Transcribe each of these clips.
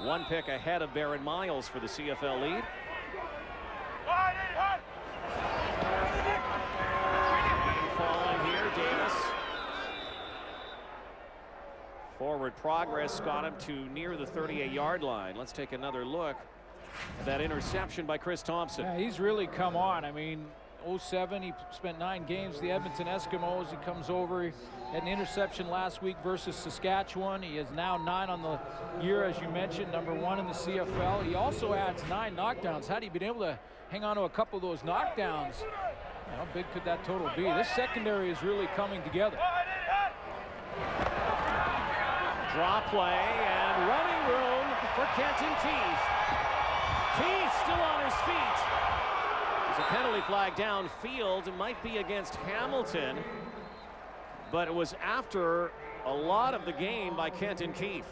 One pick ahead of Baron Miles for the CFL lead. Falling here, Davis. Forward progress got him to near the 38-yard line. Let's take another look at that interception by Chris Thompson. Yeah, he's really come on. I mean, 07, he spent 9 games. The Edmonton Eskimos, he comes over, he had an interception last week versus Saskatchewan. He is now 9 on the year, as you mentioned, #1 in the CFL. He also adds 9 knockdowns. Had he been able to hang on to a couple of those knockdowns, how big could that total be? This secondary is really coming together. Draw play and running room for Kenton Keith. Keith still on his feet. There's a penalty flag downfield. It might be against Hamilton, but it was after a lot of the game by Kenton Keith.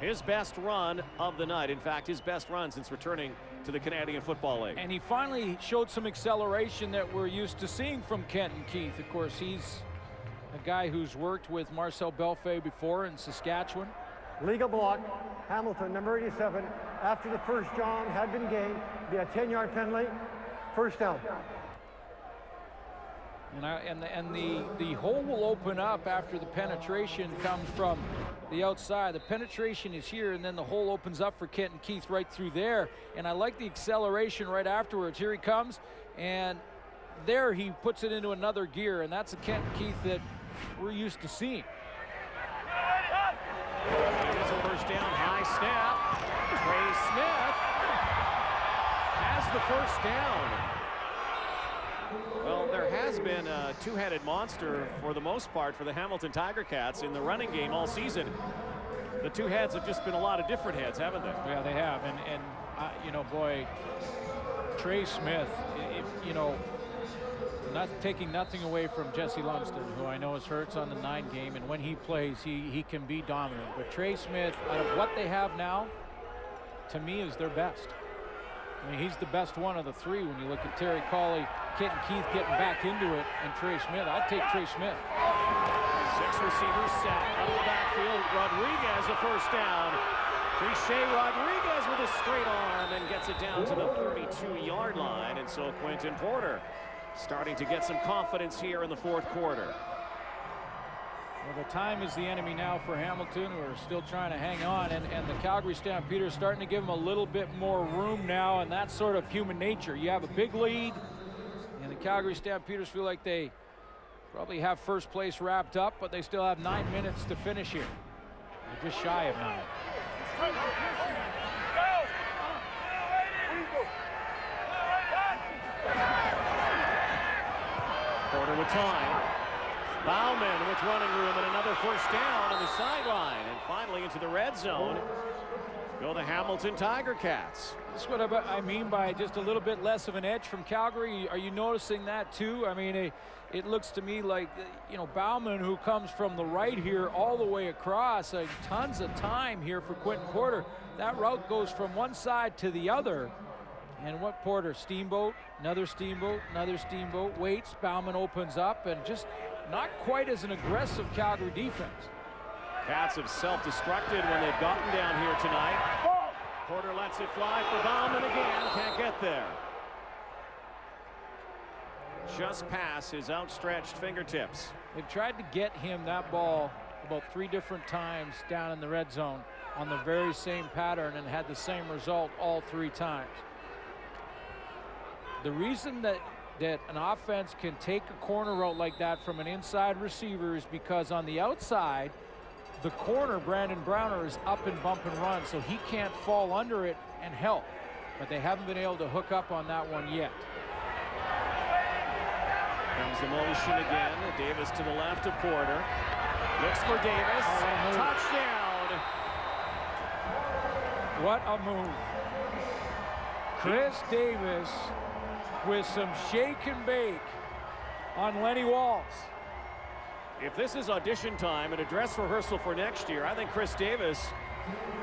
His best run of the night. In fact, his best run since returning to the Canadian Football League. And he finally showed some acceleration that we're used to seeing from Kenton Keith. Of course, he's a guy who's worked with Marcel Belfait before in Saskatchewan. Legal block, Hamilton, number 87. After the first down had been gained, be a 10-yard penalty, first down. And the hole will open up after the penetration comes from the outside. The penetration is here, and then the hole opens up for Kenton Keith right through there. And I like the acceleration right afterwards. Here he comes, and there he puts it into another gear, and that's a Kenton Keith that we're used to seeing. It's a first down, high snap. Trey Smith has the first down. Well, there has been a two-headed monster for the most part for the Hamilton Tiger Cats in the running game all season. The two heads have just been a lot of different heads, haven't they? Yeah, they have. And you know, boy, Trey Smith, you know, not taking nothing away from Jesse Lumsden, who I know is hurt on the 9 game, and when he plays, he can be dominant. But Trey Smith, out of what they have now, to me, is their best. I mean, he's the best one of the 3 when you look at Terry Colley, Kenton Keith getting back into it, and Trey Smith. I'd take Trey Smith. 6 receivers set out of the backfield. Rodriguez a first down. Crichet Rodriguez with a straight arm and gets it down to the 32-yard line. And so Quentin Porter starting to get some confidence here in the 4th quarter. Well, the time is the enemy now for Hamilton, who are still trying to hang on, and the Calgary Stampeders starting to give them a little bit more room now, and that's sort of human nature. You have a big lead, and the Calgary Stampeders feel like they probably have first place wrapped up, but they still have 9 minutes to finish here. They're just shy of 9. Porter with time. Bauman with running room and another first down on the sideline. And finally into the red zone go the Hamilton Tiger Cats. That's what I mean by just a little bit less of an edge from Calgary. Are you noticing that too? I mean, it looks to me like, you know, Bauman, who comes from the right here all the way across, tons of time here for Quentin Porter. That route goes from one side to the other. And what Porter? Steamboat, another steamboat, another steamboat. Waits, Bauman opens up, and just not quite as an aggressive Calgary defense. Cats have self-destructed when they've gotten down here tonight. Porter lets it fly for Bauman again. Can't get there. Just past his outstretched fingertips. They've tried to get him that ball about 3 different times down in the red zone on the very same pattern and had the same result all 3 times. The reason that an offense can take a corner route like that from an inside receiver is because on the outside, the corner, Brandon Browner, is up and bump and run, so he can't fall under it and help. But they haven't been able to hook up on that one yet. Comes the motion again. Davis to the left of Porter. Looks for Davis. Touchdown. What a move. Chris Davis with some shake and bake on Lenny Walls. If this is audition time and a dress rehearsal for next year, I think Chris Davis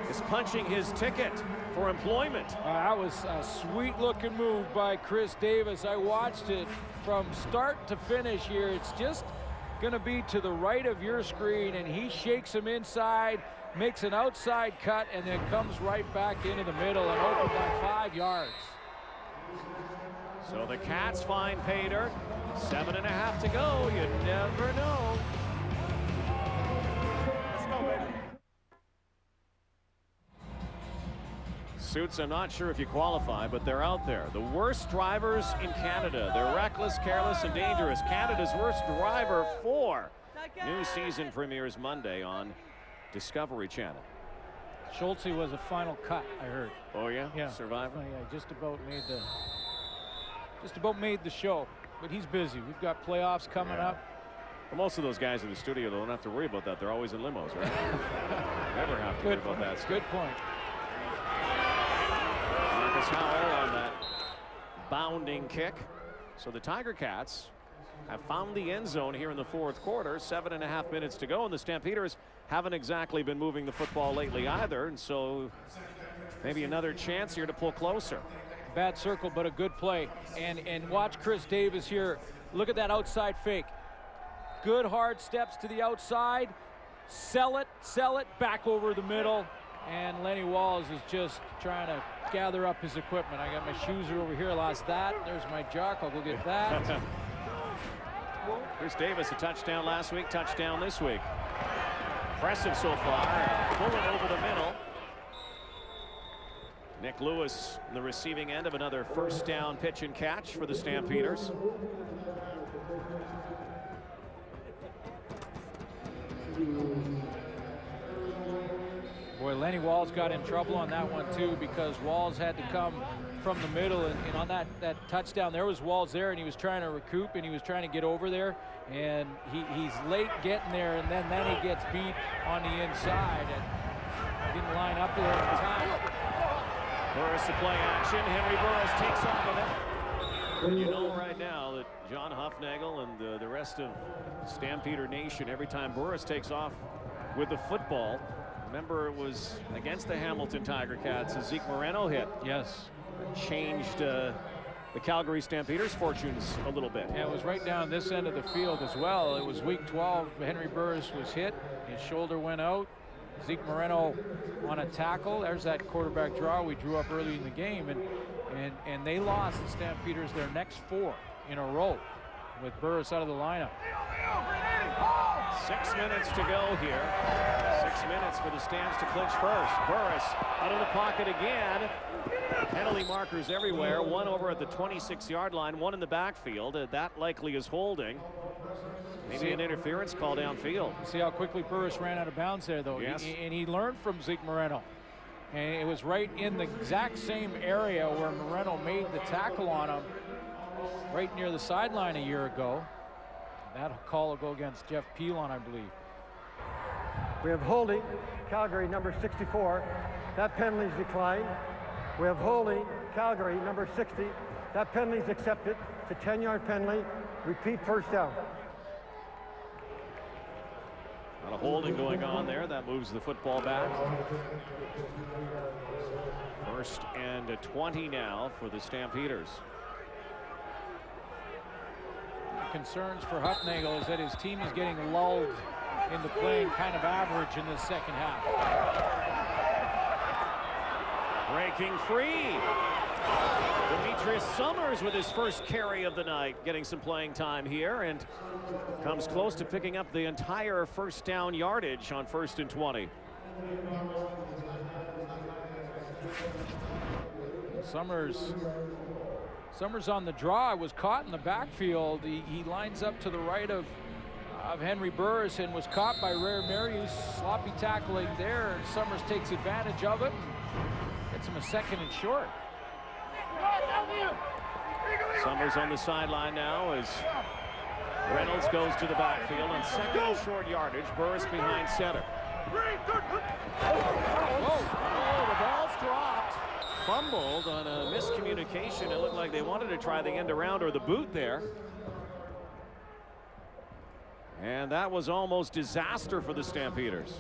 is punching his ticket for employment. That was a sweet-looking move by Chris Davis. I watched it from start to finish here. It's just going to be to the right of your screen, and he shakes him inside makes an outside cut and then comes right back into the middle and open by 5 yards. So the Cats find Pater. 7.5 to go. You never know. Let's go, baby. Suits, I'm not sure if you qualify, but they're out there. The worst drivers in Canada. They're reckless, careless, and dangerous. Canada's worst driver 4. New season premieres Monday on Discovery Channel. Schulte was a final cut, I heard. Oh yeah? Yeah. Survivor? Oh, yeah, just about made the show. But he's busy. We've got playoffs coming up. Well, most of those guys in the studio don't have to worry about that. They're always in limos, right? Never have to worry about that stuff. Good point. Marcus Howell on that bounding kick. So the Tiger Cats have found the end zone here in the 4th quarter. 7.5 minutes to go, and the Stampeders haven't exactly been moving the football lately either, and so maybe another chance here to pull closer. Bad circle, but a good play. And watch Chris Davis here. Look at that outside fake. Good hard steps to the outside. Sell it, back over the middle. And Lenny Walls is just trying to gather up his equipment. I got my shoes are over here, lost that. There's my jock, I'll go get that. Chris Davis, a touchdown last week, touchdown this week. Impressive so far. Bullet over the middle. Nick Lewis in the receiving end of another first down pitch and catch for the Stampeders. Boy, Lenny Walls got in trouble on that one too, because Walls had to come from the middle, and on that touchdown there was Walls there, and he was trying to recoup and he was trying to get over there, and he's late getting there, and then he gets beat on the inside and didn't line up there in time. Burris to play action. Henry Burris takes off of it. And you know right now that John Hufnagel and the rest of Stampeder Nation, every time Burris takes off with the football, remember it was against the Hamilton Tiger Cats, a Zeke Moreno hit. Yes. Changed the Calgary Stampeders' fortunes a little bit. Yeah, it was right down this end of the field as well. It was week 12. Henry Burris was hit. His shoulder went out. Zeke Moreno on a tackle. There's that quarterback draw we drew up early in the game, and they lost the Stampeders their next 4 in a row with Burris out of the lineup. 6 minutes to go here. 6 minutes for the Stamps to clinch first. Burris out of the pocket again. Penalty markers everywhere. One over at the 26-yard line, one in the backfield. That likely is holding. Maybe an interference call downfield. See how quickly Burris ran out of bounds there, though. Yes. And he learned from Zeke Moreno. And it was right in the exact same area where Moreno made the tackle on him, right near the sideline a year ago. That call will go against Jeff Pilon, I believe. We have holding, Calgary, number 64. That penalty's declined. We have holding, Calgary, number 60. That penalty's accepted. It's a 10-yard penalty. Repeat, first down. A lot of holding going on there. That moves the football back. 1st and 20 now for the Stampeders. Concerns for Hufnagel is that his team is getting lulled into playing kind of average in the second half. Breaking free. Demetrius Summers with his first carry of the night, getting some playing time here, and comes close to picking up the entire first down yardage on 1st and 20. Summers on the draw was caught in the backfield. He lines up to the right of Henry Burris and was caught by Rare Marius. Sloppy tackling there, and Summers takes advantage of it and gets him a 2nd and short. Summers on the sideline now as Reynolds goes to the backfield on 2nd and short yardage. Burris behind center. Oh, the ball's dropped. Fumbled on a miscommunication. It looked like they wanted to try the end around or the boot there. And that was almost disaster for the Stampeders.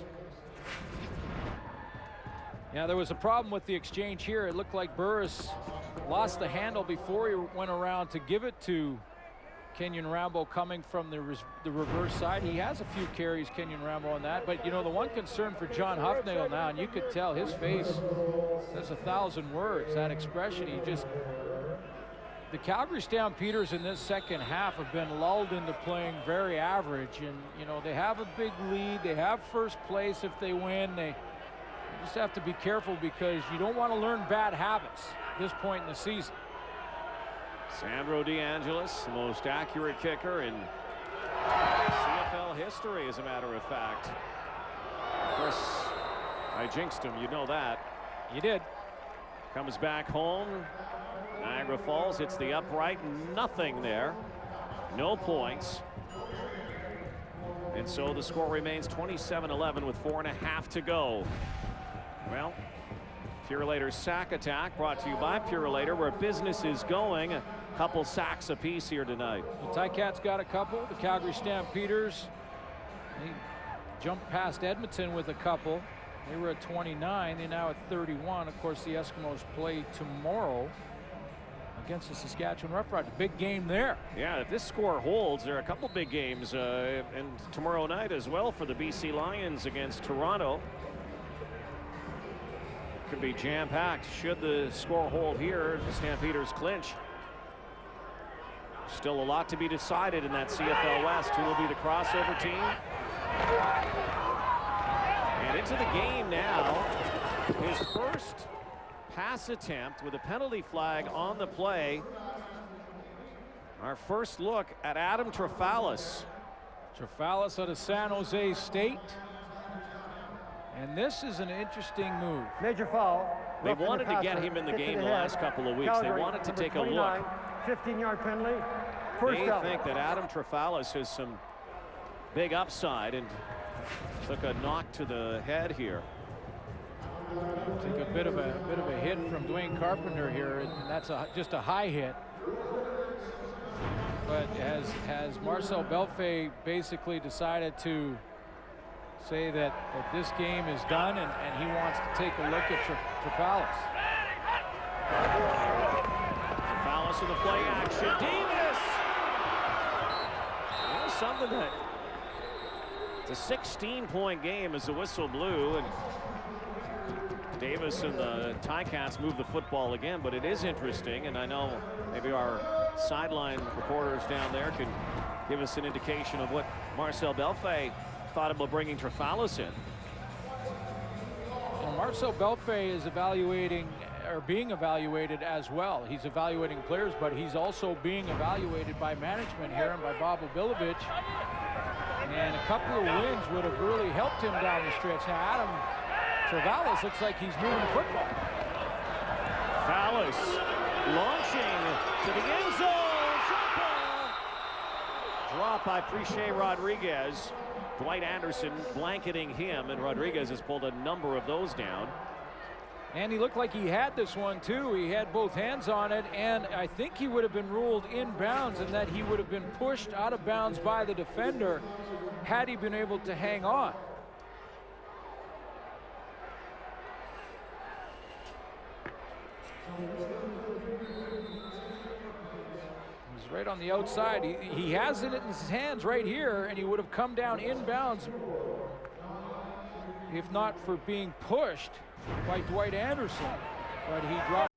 Yeah, there was a problem with the exchange here. It looked like Burris lost the handle before he went around to give it to Kenyon Rambo coming from the reverse side. He has a few carries, Kenyon Rambo, on that. But, you know, the one concern for John Huffnail now, and you could tell his face says 1,000 words, that expression. The Calgary Stampeders in this second half have been lulled into playing very average. And, you know, they have a big lead. They have first place if they win. They just have to be careful because you don't want to learn bad habits at this point in the season. Sandro DeAngelis, the most accurate kicker in CFL history, as a matter of fact. Of course, I jinxed him, you know that. You did. Comes back home. Niagara Falls hits the upright, nothing there. No points. And so the score remains 27-11 with 4.5 to go. Well, Purolator's sack attack brought to you by Purolator, where business is going. A couple sacks apiece here tonight. The Ticats got a couple. The Calgary Stampeders, they jumped past Edmonton with a couple. They were at 29. They're now at 31. Of course, the Eskimos play tomorrow against the Saskatchewan Roughriders. Big game there. Yeah, if this score holds, there are a couple big games and tomorrow night as well for the BC Lions against Toronto. Could be jam-packed should the score hold here. The Stampeders clinch. Still a lot to be decided in that CFL West. Who will be the crossover team? And into the game now. His first pass attempt with a penalty flag on the play. Our first look at Adam Trafalis. Trafalis out of San Jose State. And this is an interesting move. Major foul. They wanted to get him in the game the last couple of weeks. Calgary, they wanted to take a 29, look. 15-yard penalty. First They down. think that Adam Trafalis has some big upside and took a knock to the head here. Take a bit of a hit from Dwayne Carpenter here, and that's just a high hit. But has Marcel Belfait basically decided to say that this game is done, and he wants to take a look at Trafalis. Trafalis in the play action. Davis! You know something that it's a 16-point game as the whistle blew, and Davis and the Ticats move the football again. But it is interesting, and I know maybe our sideline reporters down there can give us an indication of what Marcel Belfait thought about bringing Trafalis in. Well, Marcel Belfait is being evaluated as well. He's evaluating players, but he's also being evaluated by management here and by Bob Obilovich. And a couple of wins would have really helped him down the stretch. Now, Adam Trafalis looks like he's moving the football. Trafalis launching to the end zone. Jump ball. Drop by Priche Rodriguez. Dwight Anderson blanketing him, and Rodriguez has pulled a number of those down. And he looked like he had this one too. He had both hands on it, and I think he would have been ruled inbounds, and that he would have been pushed out of bounds by the defender had he been able to hang on. He's right on the outside. He has it in his hands right here, and he would have come down inbounds if not for being pushed by Dwight Anderson. But he dropped